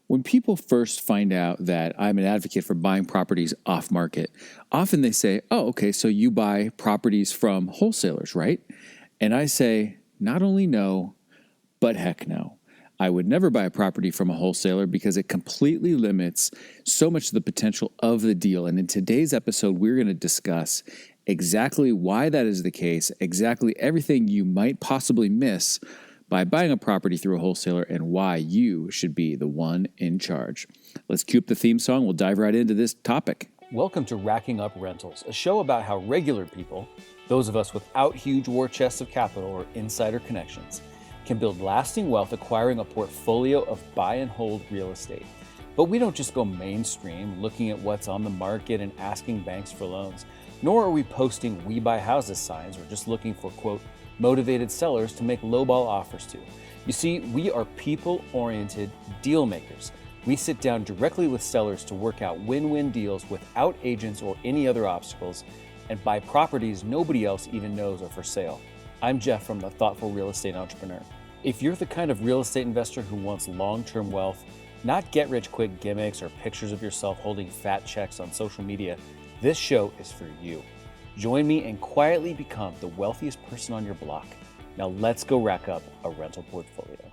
When people first find out that I'm an advocate for buying properties off market, often they say, oh, okay, so you buy properties from wholesalers, right? And I say, not only no, but heck no. I would never buy a property from a wholesaler because it completely limits so much of the potential of the deal. And in today's episode, we're going to discuss exactly why that is the case, exactly everything you might possibly miss by buying a property through a wholesaler, and why you should be the one in charge. Let's cue up the theme song. We'll dive right into this topic. Welcome to Racking Up Rentals, a show about how regular people, those of us without huge war chests of capital or insider connections, can build lasting wealth acquiring a portfolio of buy and hold real estate. But we don't just go mainstream looking at what's on the market and asking banks for loans, nor are we posting "we buy houses" signs or just looking for, quote, motivated sellers to make lowball offers to. You see, we are people-oriented deal makers. We sit down directly with sellers to work out win-win deals without agents or any other obstacles, and buy properties nobody else even knows are for sale. I'm Jeff from the Thoughtful Real Estate Entrepreneur. If you're the kind of real estate investor who wants long-term wealth, not get-rich-quick gimmicks or pictures of yourself holding fat checks on social media, this show is for you. Join me and quietly become the wealthiest person on your block. Now let's go rack up a rental portfolio.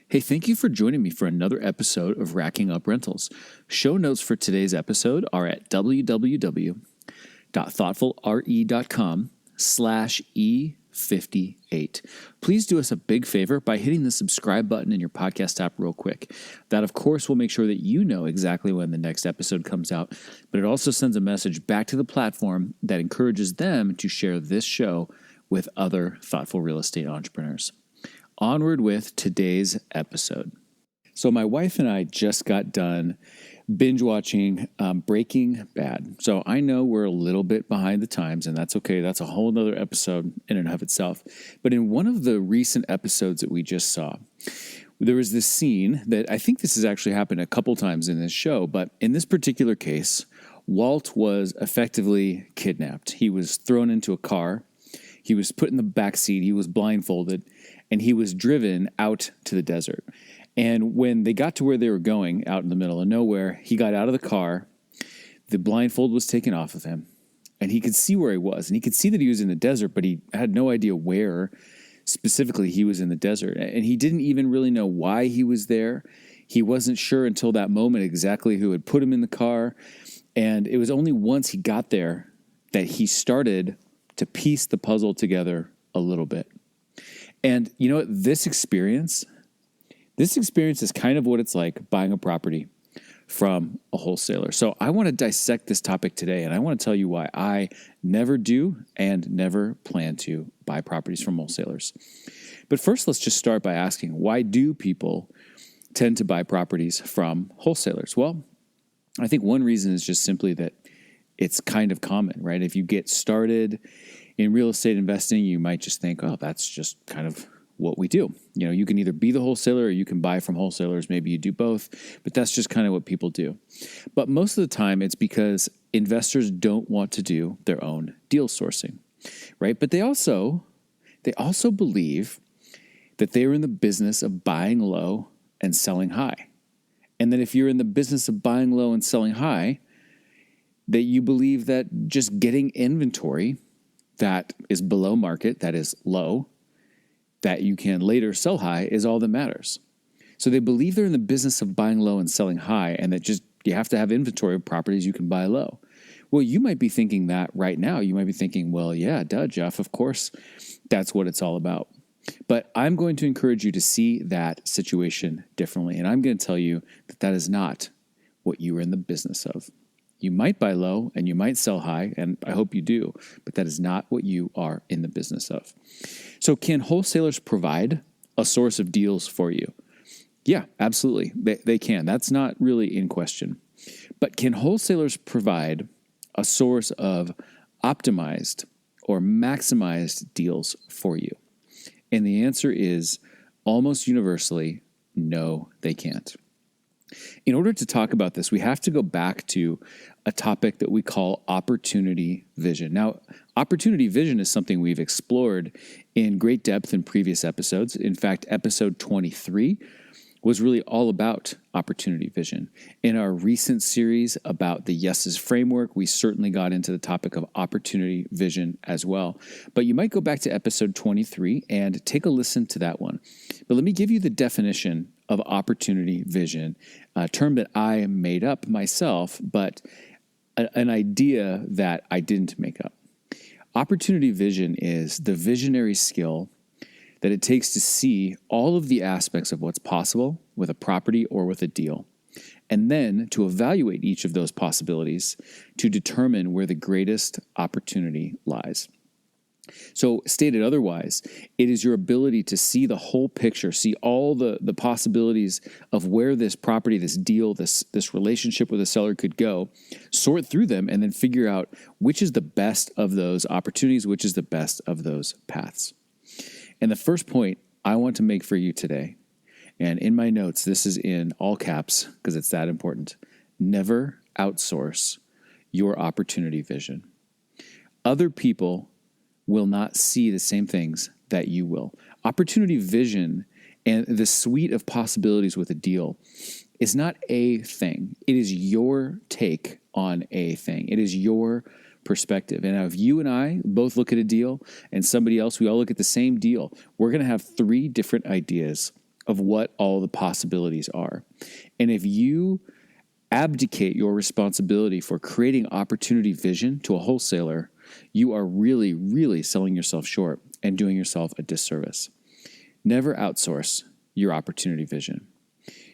Hey, thank you for joining me for another episode of Racking Up Rentals. Show notes for today's episode are at www.thoughtfulre.com/E58. Please do us a big favor by hitting the subscribe button in your podcast app real quick. That, of course, will make sure that you know exactly when the next episode comes out, but it also sends a message back to the platform that encourages them to share this show with other thoughtful real estate entrepreneurs. Onward with today's episode. So my wife and I just got done binge watching Breaking Bad. So I know we're a little bit behind the times, and that's okay. That's a whole nother episode in and of itself. But in one of the recent episodes that we just saw, there was this scene that I think this has actually happened a couple times in this show, but in this particular case, Walt was effectively kidnapped. He was thrown into a car. He was put in the back seat. He was blindfolded, and he was driven out to the desert. And when they got to where they were going, out in the middle of nowhere, he got out of the car, the blindfold was taken off of him, and he could see where he was. And he could see that he was in the desert, but he had no idea where specifically he was in the desert. And he didn't even really know why he was there. He wasn't sure until that moment exactly who had put him in the car. And it was only once he got there that he started to piece the puzzle together a little bit. And you know what? This experience is kind of what it's like buying a property from a wholesaler. So I want to dissect this topic today, and I want to tell you why I never do and never plan to buy properties from wholesalers. But first, let's just start by asking, why do people tend to buy properties from wholesalers? Well, I think one reason is just simply that it's kind of common, right? If you get started in real estate investing, you might just think, oh, that's just kind of what we do. You know, you can either be the wholesaler or you can buy from wholesalers. Maybe you do both, but that's just kind of what people do. But most of the time it's because investors don't want to do their own deal sourcing, right? But they also believe that they're in the business of buying low and selling high. And that if you're in the business of buying low and selling high, that you believe that just getting inventory that is below market, that is low, that you can later sell high is all that matters. So they believe they're in the business of buying low and selling high, and that just you have to have inventory of properties you can buy low. Well, you might be thinking that right now. You might be thinking, well, yeah, duh, Jeff, of course, that's what it's all about. But I'm going to encourage you to see that situation differently, and I'm going to tell you that that is not what you are in the business of. You might buy low and you might sell high, and I hope you do, but that is not what you are in the business of. So can wholesalers provide a source of deals for you? Yeah, absolutely. They can. That's not really in question. But can wholesalers provide a source of optimized or maximized deals for you? And the answer is almost universally, no, they can't. In order to talk about this, we have to go back to a topic that we call opportunity vision. Now, opportunity vision is something we've explored in great depth in previous episodes. In fact, episode 23 was really all about opportunity vision. In our recent series about the yeses framework, we certainly got into the topic of opportunity vision as well. But you might go back to episode 23 and take a listen to that one. But let me give you the definition of opportunity vision, a term that I made up myself, but an idea that I didn't make up. Opportunity vision is the visionary skill that it takes to see all of the aspects of what's possible with a property or with a deal, and then to evaluate each of those possibilities to determine where the greatest opportunity lies. So, stated otherwise, it is your ability to see the whole picture, see all the possibilities of where this property, this deal, this relationship with a seller could go, sort through them, and then figure out which is the best of those opportunities, which is the best of those paths. And the first point I want to make for you today, and in my notes, this is in all caps because it's that important. Never outsource your opportunity vision. Other people will not see the same things that you will. Opportunity vision and the suite of possibilities with a deal is not a thing. It is your take on a thing. It is your perspective. And if you and I both look at a deal and somebody else, we all look at the same deal, we're going to have three different ideas of what all the possibilities are. And if you abdicate your responsibility for creating opportunity vision to a wholesaler, you are really, really selling yourself short and doing yourself a disservice. Never outsource your opportunity vision.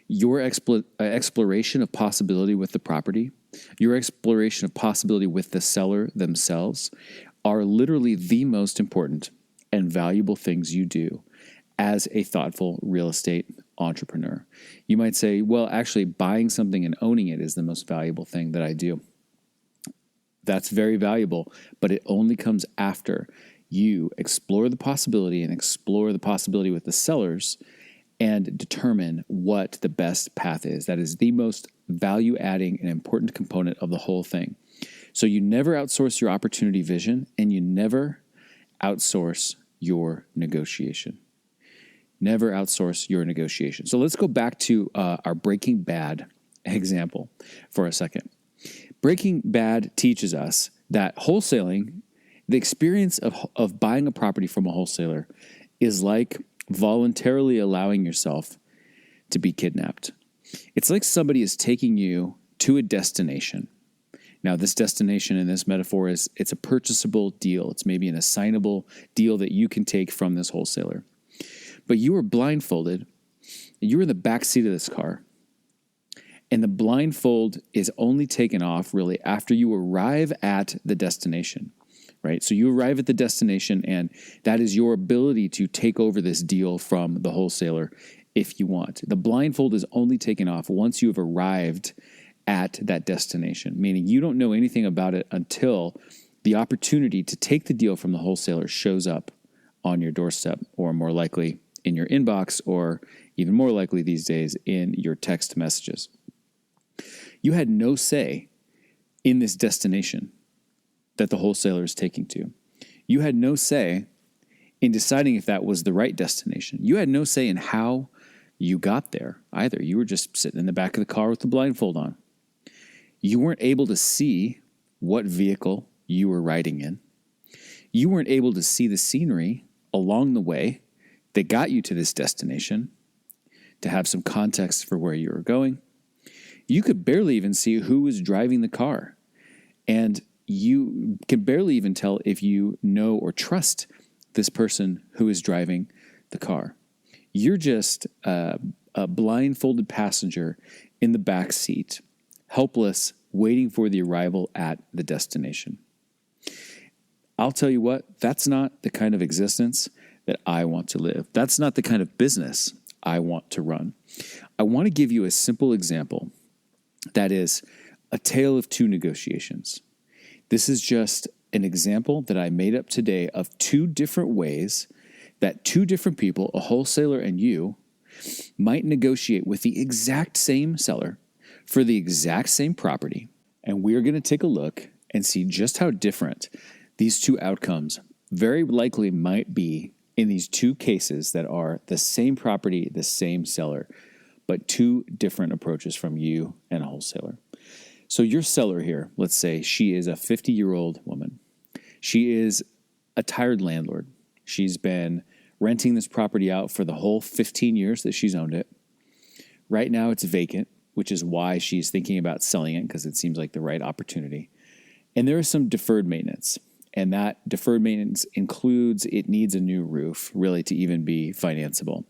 Your exploration of possibility with the property, your exploration of possibility with the seller themselves are literally the most important and valuable things you do as a thoughtful real estate entrepreneur. You might say, well, actually buying something and owning it is the most valuable thing that I do. That's very valuable, but it only comes after you explore the possibility and explore the possibility with the sellers and determine what the best path is. That is the most value-adding and important component of the whole thing. So you never outsource your opportunity vision, and you never outsource your negotiation. Never outsource your negotiation. So let's go back to our Breaking Bad example for a second. Breaking Bad teaches us that wholesaling, the experience of buying a property from a wholesaler, is like voluntarily allowing yourself to be kidnapped. It's like somebody is taking you to a destination. Now, this destination in this metaphor it's a purchasable deal. It's maybe an assignable deal that you can take from this wholesaler. But you are blindfolded, and you're in the back seat of this car. And the blindfold is only taken off really after you arrive at the destination, right? So you arrive at the destination, and that is your ability to take over this deal from the wholesaler if you want. The blindfold is only taken off once you have arrived at that destination, meaning you don't know anything about it until the opportunity to take the deal from the wholesaler shows up on your doorstep, or more likely in your inbox, or even more likely these days in your text messages. You had no say in this destination that the wholesaler is taking to. You had no say in deciding if that was the right destination. You had no say in how you got there either. You were just sitting in the back of the car with the blindfold on. You weren't able to see what vehicle you were riding in. You weren't able to see the scenery along the way that got you to this destination, to have some context for where you were going. You could barely even see who was driving the car. And you can barely even tell if you know or trust this person who is driving the car. You're just a blindfolded passenger in the back seat, helpless, waiting for the arrival at the destination. I'll tell you what, that's not the kind of existence that I want to live. That's not the kind of business I want to run. I want to give you a simple example that is a tale of two negotiations. This is just an example that I made up today of two different ways that two different people, a wholesaler and you, might negotiate with the exact same seller for the exact same property. And we are going to take a look and see just how different these two outcomes very likely might be in these two cases that are the same property, the same seller, but two different approaches from you and a wholesaler. So your seller here, let's say she is a 50-year-old woman. She is a tired landlord. She's been renting this property out for the whole 15 years that she's owned it. Right now it's vacant, which is why she's thinking about selling it, because it seems like the right opportunity. And there is some deferred maintenance. And that deferred maintenance includes it needs a new roof, really, to even be financeable.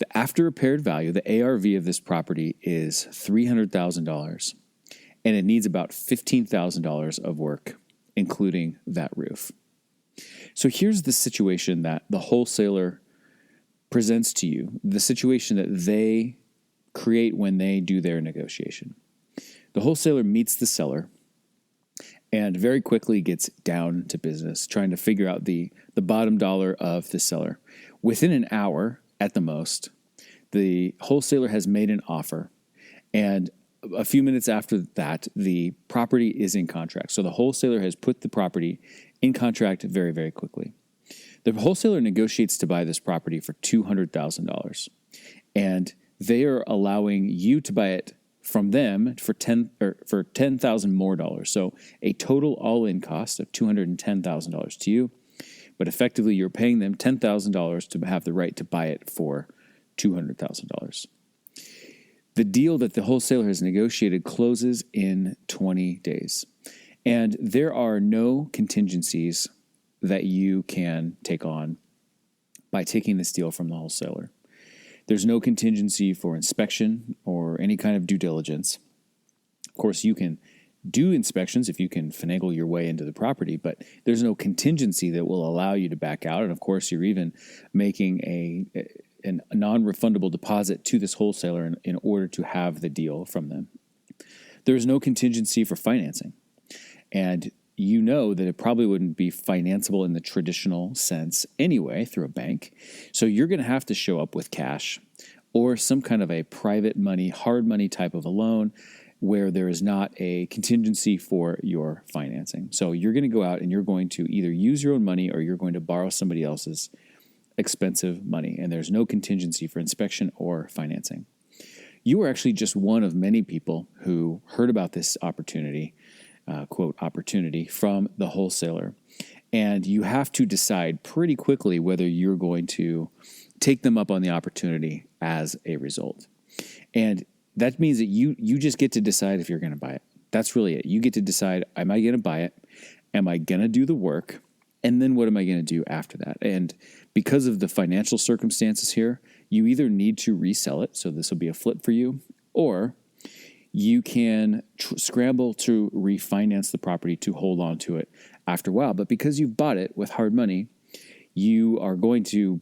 The after repaired value, the ARV of this property is $300,000. And it needs about $15,000 of work, including that roof. So here's the situation that the wholesaler presents to you, the situation that they create when they do their negotiation. The wholesaler meets the seller and very quickly gets down to business, trying to figure out the bottom dollar of the seller. Within an hour, at the most, the wholesaler has made an offer, and a few minutes after that, the property is in contract. So the wholesaler has put the property in contract very, very quickly. The wholesaler negotiates to buy this property for $200,000, and they are allowing you to buy it from them for $10,000 more dollars. So a total all-in cost of $210,000 to you, but effectively you're paying them $10,000 to have the right to buy it for $200,000. The deal that the wholesaler has negotiated closes in 20 days. And there are no contingencies that you can take on by taking this deal from the wholesaler. There's no contingency for inspection or any kind of due diligence. Of course, you can do inspections if you can finagle your way into the property, but there's no contingency that will allow you to back out. And of course, you're even making a non-refundable deposit to this wholesaler in order to have the deal from them. There is no contingency for financing. And you know that it probably wouldn't be financeable in the traditional sense anyway through a bank. So you're going to have to show up with cash or some kind of a private money, hard money type of a loan where there is not a contingency for your financing. So you're going to go out and you're going to either use your own money or you're going to borrow somebody else's expensive money, and there's no contingency for inspection or financing. You are actually just one of many people who heard about this opportunity, quote, opportunity from the wholesaler, and you have to decide pretty quickly whether you're going to take them up on the opportunity as a result. And that means that you just get to decide if you're going to buy it. That's really it. You get to decide, am I going to buy it? Am I going to do the work? And then what am I going to do after that? And because of the financial circumstances here, you either need to resell it, so this will be a flip for you, or you can scramble to refinance the property to hold on to it after a while. But because you've bought it with hard money, you are going to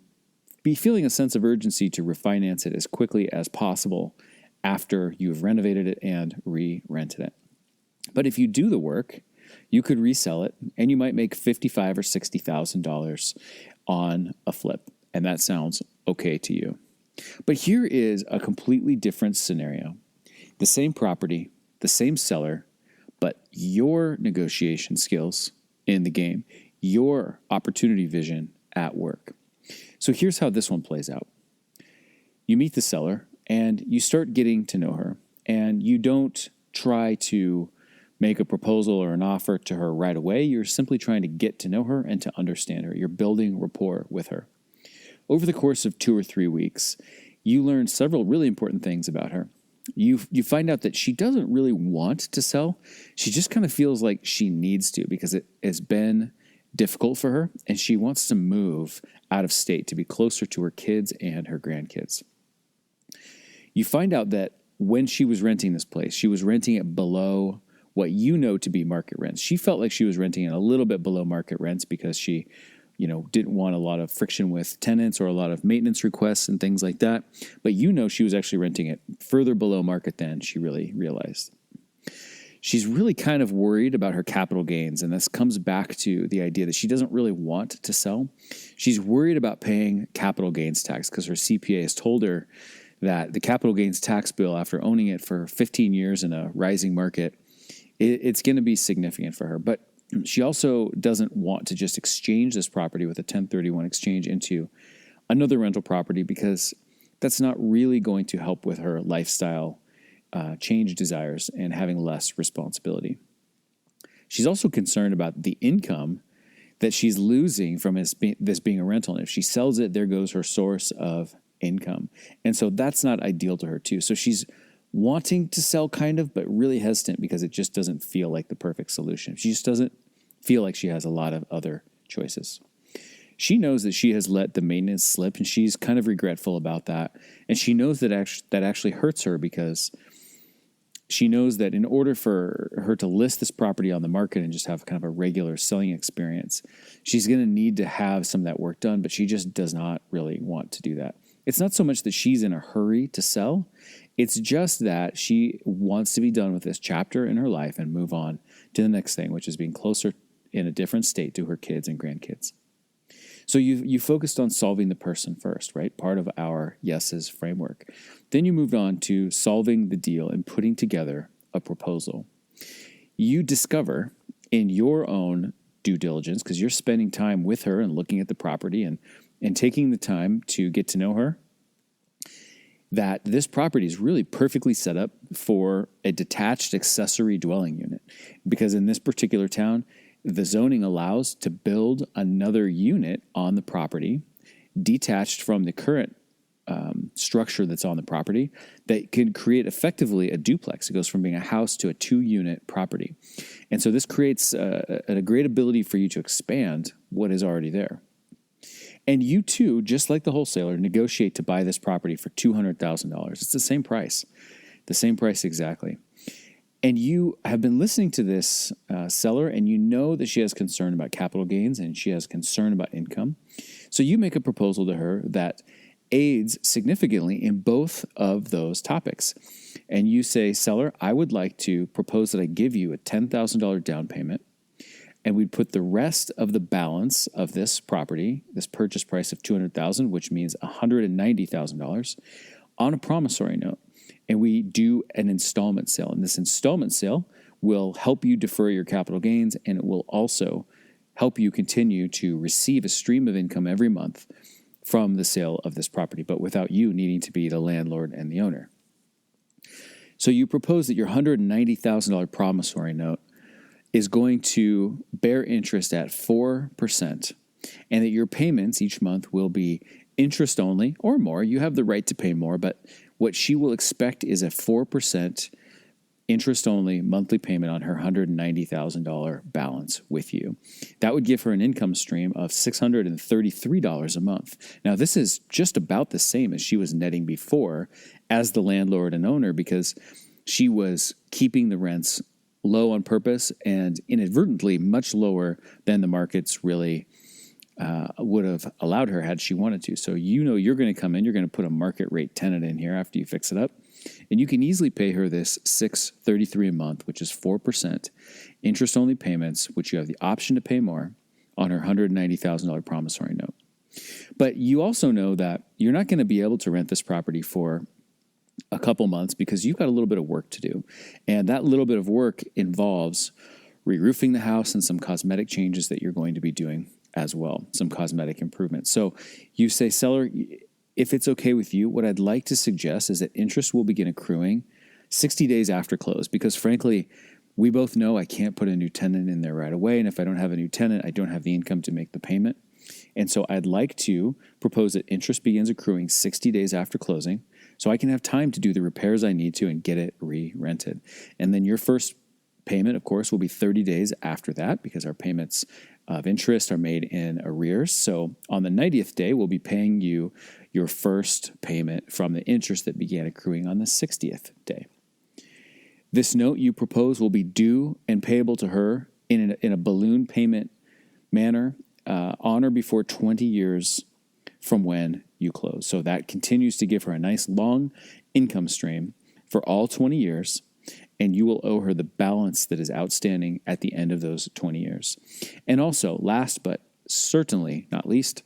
be feeling a sense of urgency to refinance it as quickly as possible after you've renovated it and re-rented it. But if you do the work, you could resell it, and you might make $55,000 or $60,000 on a flip, and that sounds okay to you. But here is a completely different scenario. The same property, the same seller, but your negotiation skills in the game, your opportunity vision at work. So here's how this one plays out. You meet the seller, and you start getting to know her, and you don't try to make a proposal or an offer to her right away. You're simply trying to get to know her and to understand her. You're building rapport with her. Over the course of 2 or 3 weeks, you learn several really important things about her. You find out that she doesn't really want to sell. She just kind of feels like she needs to because it has been difficult for her, and she wants to move out of state to be closer to her kids and her grandkids. You find out that when she was renting this place, she was renting it below what you know to be market rents. She felt like she was renting it a little bit below market rents because she, didn't want a lot of friction with tenants or a lot of maintenance requests and things like that. But she was actually renting it further below market than she really realized. She's really kind of worried about her capital gains, and this comes back to the idea that she doesn't really want to sell. She's worried about paying capital gains tax because her CPA has told her that the capital gains tax bill, after owning it for 15 years in a rising market, it's going to be significant for her. But she also doesn't want to just exchange this property with a 1031 exchange into another rental property because that's not really going to help with her lifestyle change desires and having less responsibility. She's also concerned about the income that she's losing from this being a rental. And if she sells it, there goes her source of income. And so that's not ideal to her too. So she's wanting to sell kind of, but really hesitant because it just doesn't feel like the perfect solution. She just doesn't feel like she has a lot of other choices. She knows that she has let the maintenance slip, and she's kind of regretful about that. And she knows that actually hurts her, because she knows that in order for her to list this property on the market and just have kind of a regular selling experience, she's going to need to have some of that work done, but she just does not really want to do that. It's not so much that she's in a hurry to sell. It's just that she wants to be done with this chapter in her life and move on to the next thing, which is being closer in a different state to her kids and grandkids. So you focused on solving the person first, right? Part of our yeses framework. Then you moved on to solving the deal and putting together a proposal. You discover in your own due diligence, because you're spending time with her and looking at the property and taking the time to get to know her, that this property is really perfectly set up for a detached accessory dwelling unit. Because in this particular town, the zoning allows to build another unit on the property, detached from the current structure that's on the property, that can create effectively a duplex. It goes from being a house to a 2-unit property. And so this creates a great ability for you to expand what is already there. And you too, just like the wholesaler, negotiate to buy this property for $200,000. It's the same price exactly. And you have been listening to this seller, and you know that she has concern about capital gains and she has concern about income. So you make a proposal to her that aids significantly in both of those topics. And you say, seller, I would like to propose that I give you a $10,000 down payment, and we'd put the rest of the balance of this property, this purchase price of $200,000, which means $190,000, on a promissory note. And we do an installment sale. And this installment sale will help you defer your capital gains, and it will also help you continue to receive a stream of income every month from the sale of this property, but without you needing to be the landlord and the owner. So you propose that your $190,000 promissory note is going to bear interest at 4%, and that your payments each month will be interest only or more. You have the right to pay more, but what she will expect is a 4% interest only monthly payment on her $190,000 balance with you. That would give her an income stream of $633 a month. Now, this is just about the same as she was netting before as the landlord and owner, because she was keeping the rents low on purpose and inadvertently much lower than the markets really would have allowed her had she wanted to. So you know you're going to come in, you're going to put a market rate tenant in here after you fix it up, and you can easily pay her this $633 a month, which is 4% interest-only payments, which you have the option to pay more on her $190,000 promissory note. But you also know that you're not going to be able to rent this property for a couple months because you've got a little bit of work to do. And that little bit of work involves re-roofing the house and some cosmetic changes that you're going to be doing as well, some cosmetic improvements. So you say, seller, if it's okay with you, what I'd like to suggest is that interest will begin accruing 60 days after close, because frankly, we both know I can't put a new tenant in there right away. And if I don't have a new tenant, I don't have the income to make the payment. And so I'd like to propose that interest begins accruing 60 days after closing, so I can have time to do the repairs I need to and get it re-rented. And then your first payment, of course, will be 30 days after that, because our payments of interest are made in arrears. So on the 90th day, we'll be paying you your first payment from the interest that began accruing on the 60th day. This note you propose will be due and payable to her in a balloon payment manner on or before 20 years from when you close. So that continues to give her a nice long income stream for all 20 years, and you will owe her the balance that is outstanding at the end of those 20 years. And also, last but certainly not least,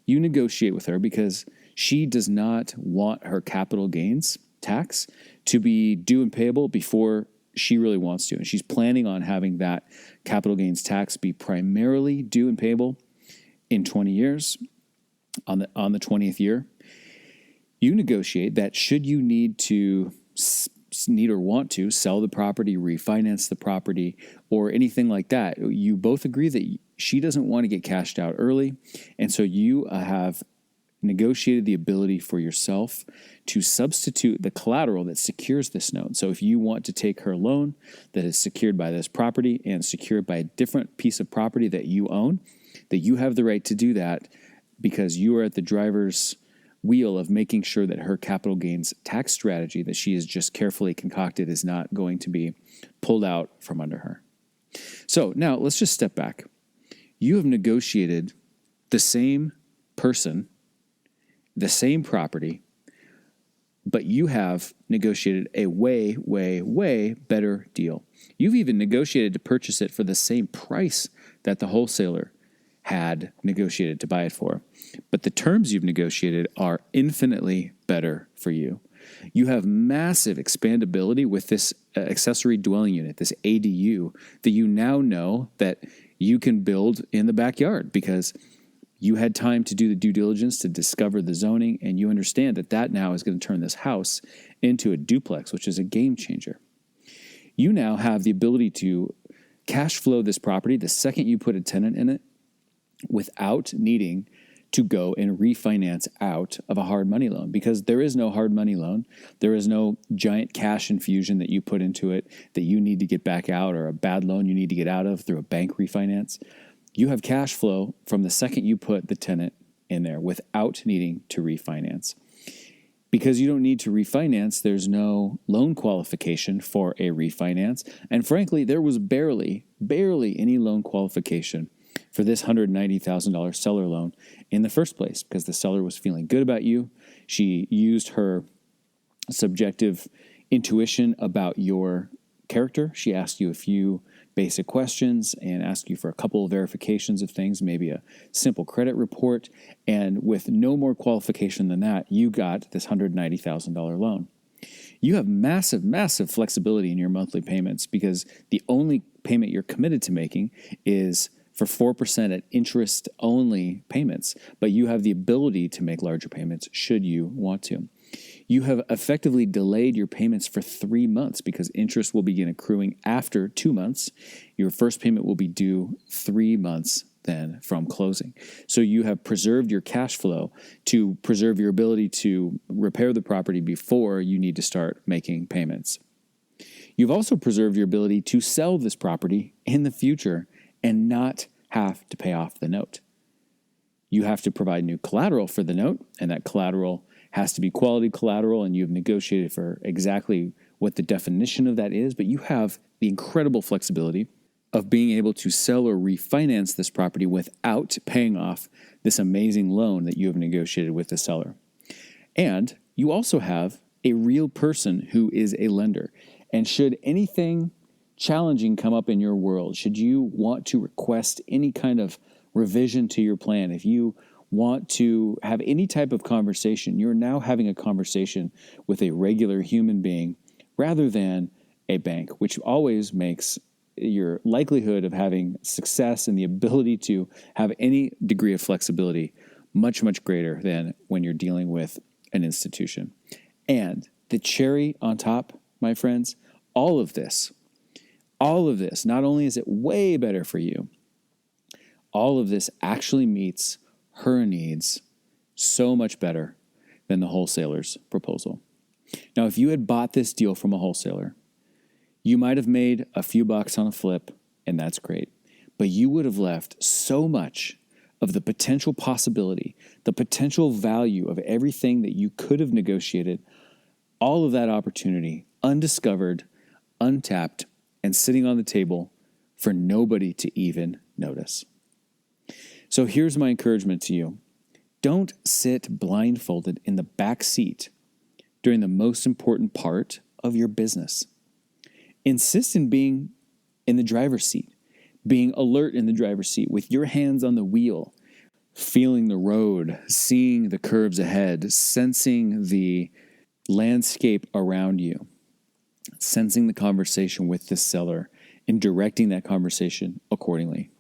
you negotiate with her because she does not want her capital gains tax to be due and payable before she really wants to. And she's planning on having that capital gains tax be primarily due and payable in 20 years on the 20th year. You negotiate that should you need or want to sell the property, refinance the property, or anything like that, you both agree that she doesn't want to get cashed out early. And so you have negotiated the ability for yourself to substitute the collateral that secures this note. So if you want to take her loan that is secured by this property and secured by a different piece of property that you own, that you have the right to do that because you are at the driver's wheel of making sure that her capital gains tax strategy that she has just carefully concocted is not going to be pulled out from under her. So now let's just step back. You have negotiated the same person, the same property, but you have negotiated a way, way, way better deal. You've even negotiated to purchase it for the same price that the wholesaler had negotiated to buy it for. But the terms you've negotiated are infinitely better for you. You have massive expandability with this accessory dwelling unit, this ADU, that you now know that you can build in the backyard because you had time to do the due diligence to discover the zoning, and you understand that that now is going to turn this house into a duplex, which is a game changer. You now have the ability to cash flow this property the second you put a tenant in it without needing to go and refinance out of a hard money loan, because there is no hard money loan. There is no giant cash infusion that you put into it that you need to get back out, or a bad loan you need to get out of through a bank refinance. You have cash flow from the second you put the tenant in there without needing to refinance. Because you don't need to refinance, there's no loan qualification for a refinance. And frankly, there was barely any loan qualification for this $190,000 seller loan in the first place, because the seller was feeling good about you. She used her subjective intuition about your character. She asked you a few basic questions and asked you for a couple of verifications of things, maybe a simple credit report. And with no more qualification than that, you got this $190,000 loan. You have massive flexibility in your monthly payments, because the only payment you're committed to making is for 4% at interest-only payments, but you have the ability to make larger payments should you want to. You have effectively delayed your payments for 3 months, because interest will begin accruing after 2 months. Your first payment will be due 3 months then from closing. So you have preserved your cash flow to preserve your ability to repair the property before you need to start making payments. You've also preserved your ability to sell this property in the future and not have to pay off the note. You have to provide new collateral for the note, and that collateral has to be quality collateral, and you've negotiated for exactly what the definition of that is, but you have the incredible flexibility of being able to sell or refinance this property without paying off this amazing loan that you have negotiated with the seller. And you also have a real person who is a lender. And should anything challenging come up in your world, should you want to request any kind of revision to your plan, if you want to have any type of conversation, you're now having a conversation with a regular human being rather than a bank, which always makes your likelihood of having success and the ability to have any degree of flexibility much greater than when you're dealing with an institution. And the cherry on top, my friends, all of this, not only is it way better for you, all of this actually meets her needs so much better than the wholesaler's proposal. Now, if you had bought this deal from a wholesaler, you might have made a few bucks on a flip, and that's great. But you would have left so much of the potential possibility, the potential value of everything that you could have negotiated, all of that opportunity undiscovered, untapped, and sitting on the table for nobody to even notice. So here's my encouragement to you. Don't sit blindfolded in the back seat during the most important part of your business. Insist in being in the driver's seat, being alert in the driver's seat with your hands on the wheel, feeling the road, seeing the curves ahead, sensing the landscape around you, sensing the conversation with the seller, and directing that conversation accordingly.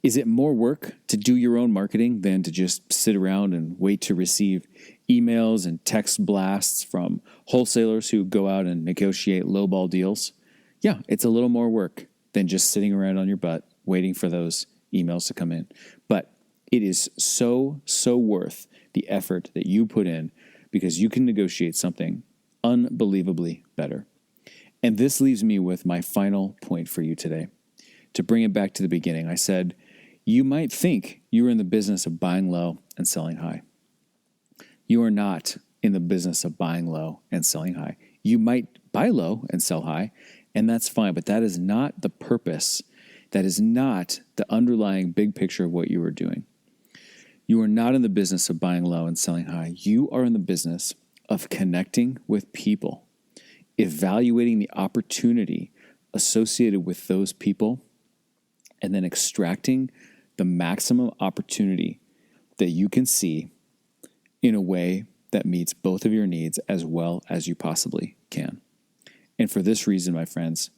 Is it more work to do your own marketing than to just sit around and wait to receive emails and text blasts from wholesalers who go out and negotiate lowball deals, yeah, it's a little more work than just sitting around on your butt waiting for those emails to come in. But it is so worth the effort that you put in because you can negotiate something unbelievably better. And this leaves me with my final point for you today. To bring it back to the beginning, I said, you might think you are in the business of buying low and selling high. You are not in the business of buying low and selling high. You might buy low and sell high, and that's fine, but that is not the purpose. That is not the underlying big picture of what you are doing. You are not in the business of buying low and selling high. You are in the business of connecting with people, evaluating the opportunity associated with those people, and then extracting the maximum opportunity that you can see in a way that meets both of your needs as well as you possibly can. And for this reason, my friends,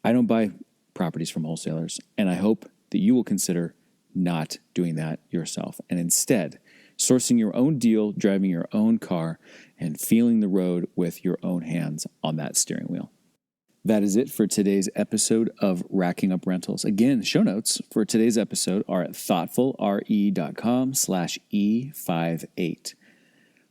I don't buy properties from wholesalers, and I hope that you will consider not doing that yourself and instead sourcing your own deal, driving your own car, and feeling the road with your own hands on that steering wheel. That is it for today's episode of Racking Up Rentals. Again, show notes for today's episode are at thoughtfulre.com/E58.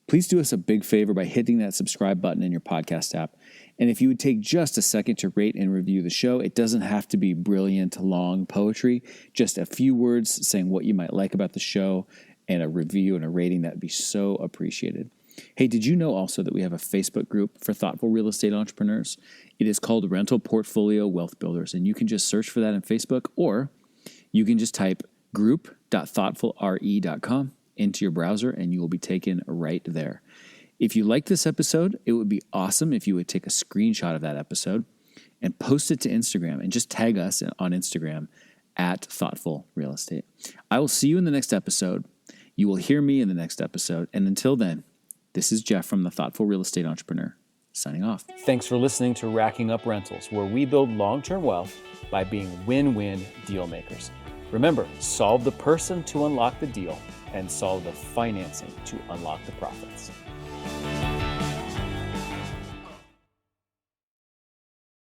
Please do us a big favor by hitting that subscribe button in your podcast app. And if you would take just a second to rate and review the show, it doesn't have to be brilliant, long poetry, just a few words saying what you might like about the show and a review and a rating, that would be so appreciated. Hey, did you know also that we have a Facebook group for thoughtful real estate entrepreneurs? It is called Rental Portfolio Wealth Builders, and you can just search for that on Facebook, or you can just type group.thoughtfulre.com into your browser, and you will be taken right there. If you like this episode, it would be awesome if you would take a screenshot of that episode and post it to Instagram and just tag us on Instagram at Thoughtful Real Estate. I will see you in the next episode. You will hear me in the next episode. And until then, this is Jeff from the Thoughtful Real Estate Entrepreneur, signing off. Thanks for listening to Racking Up Rentals, where we build long-term wealth by being win-win deal makers. Remember, solve the person to unlock the deal and solve the financing to unlock the profits.